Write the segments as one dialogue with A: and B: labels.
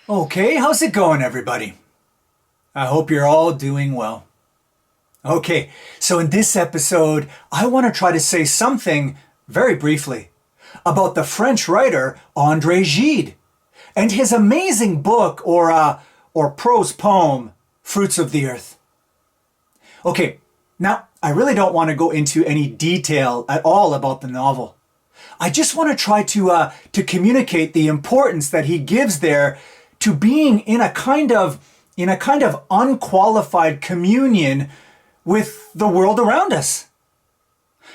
A: Okay, how's it going, everybody? I hope you're all doing well. Okay, so in this episode, I want to try to say something very briefly about the French writer André Gide and his amazing book or prose poem, Fruits of the Earth. Okay, now I really don't want to go into any detail at all about the novel. I just want to try to communicate the importance that he gives there to being in a kind of unqualified communion with the world around us.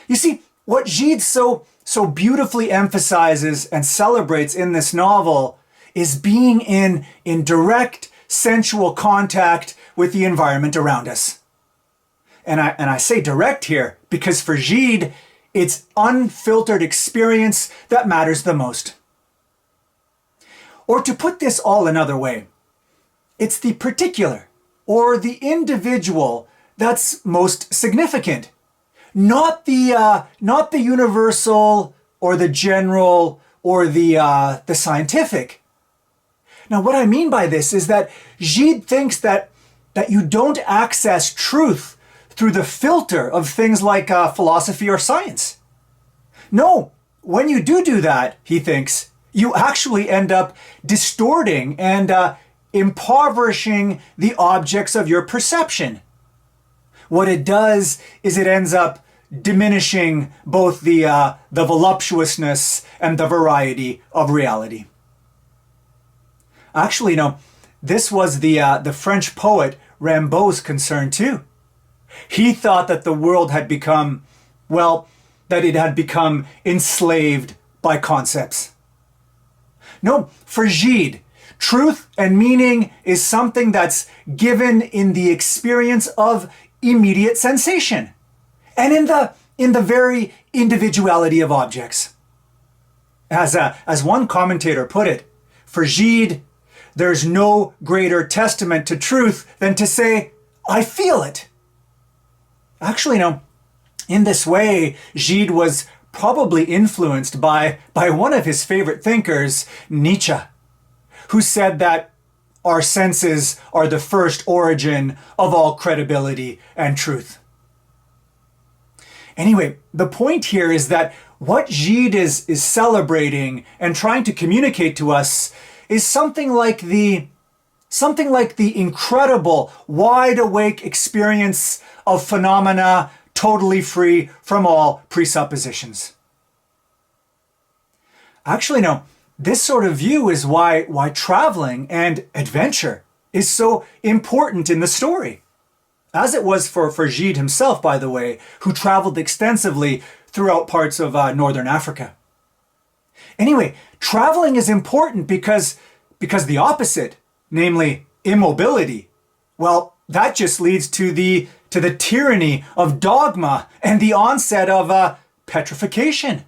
A: You see, what Gide so beautifully emphasizes and celebrates in this novel is being in direct sensual contact with the environment around us. And I say direct here because for Gide, it's unfiltered experience that matters the most. Or to put this all another way, it's the particular or the individual that's most significant, not the universal or the general or the scientific. Now, what I mean by this is that Gide thinks that you don't access truth through the filter of things like philosophy or science. No, when you do that, he thinks, you actually end up distorting and impoverishing the objects of your perception. What it does is it ends up diminishing both the voluptuousness and the variety of reality. Actually, no, this was the French poet Rimbaud's concern too. He thought that the world had become, that it had become enslaved by concepts. No, for Gide, truth and meaning is something that's given in the experience of immediate sensation and in the very individuality of objects. As one commentator put it, for Gide, there's no greater testament to truth than to say, I feel it. Actually, no, in this way, Gide was probably influenced by one of his favorite thinkers, Nietzsche, who said that our senses are the first origin of all credibility and truth. Anyway, the point here is that what Gide is celebrating and trying to communicate to us is something like the incredible, wide-awake experience of phenomena totally free from all presuppositions. Actually, no, this sort of view is why traveling and adventure is so important in the story. As it was for Gide himself, by the way, who traveled extensively throughout parts of northern Africa. Anyway, traveling is important because the opposite, namely immobility, that just leads to the tyranny of dogma and the onset of petrification.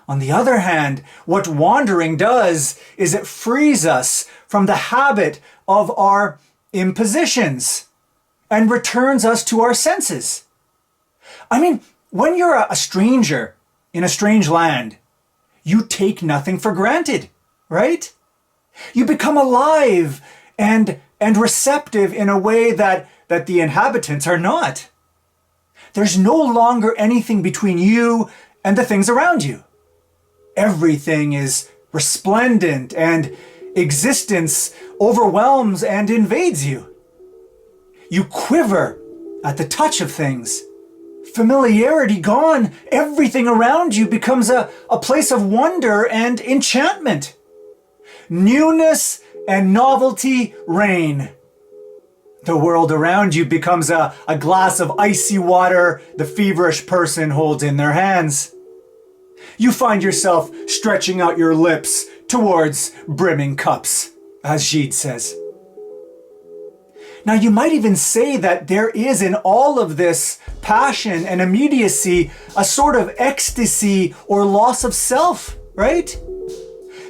A: On the other hand, what wandering does is it frees us from the habit of our impositions and returns us to our senses. I mean, when you're a stranger in a strange land, you take nothing for granted, right? You become alive and receptive in a way that the inhabitants are not. There's no longer anything between you and the things around you. Everything is resplendent and existence overwhelms and invades you. You quiver at the touch of things. Familiarity gone, everything around you becomes a place of wonder and enchantment. Newness and novelty reign. The world around you becomes a glass of icy water the feverish person holds in their hands. You find yourself stretching out your lips towards brimming cups, as Gide says. Now, you might even say that there is in all of this passion and immediacy a sort of ecstasy or loss of self, right?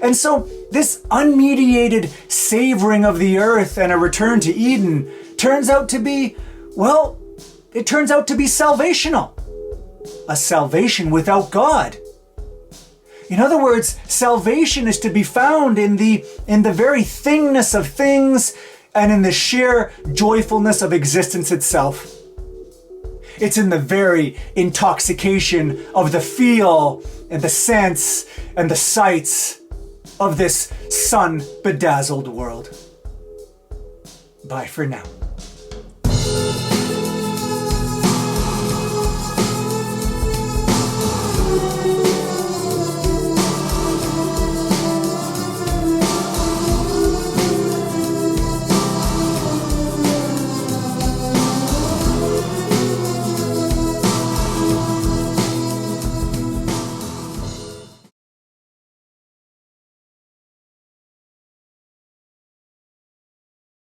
A: And so this unmediated savoring of the earth and a return to Eden turns out to be, salvational. A salvation without God. In other words, salvation is to be found in the very thingness of things and in the sheer joyfulness of existence itself. It's in the very intoxication of the feel and the sense and the sights of this sun-bedazzled world. Bye for now.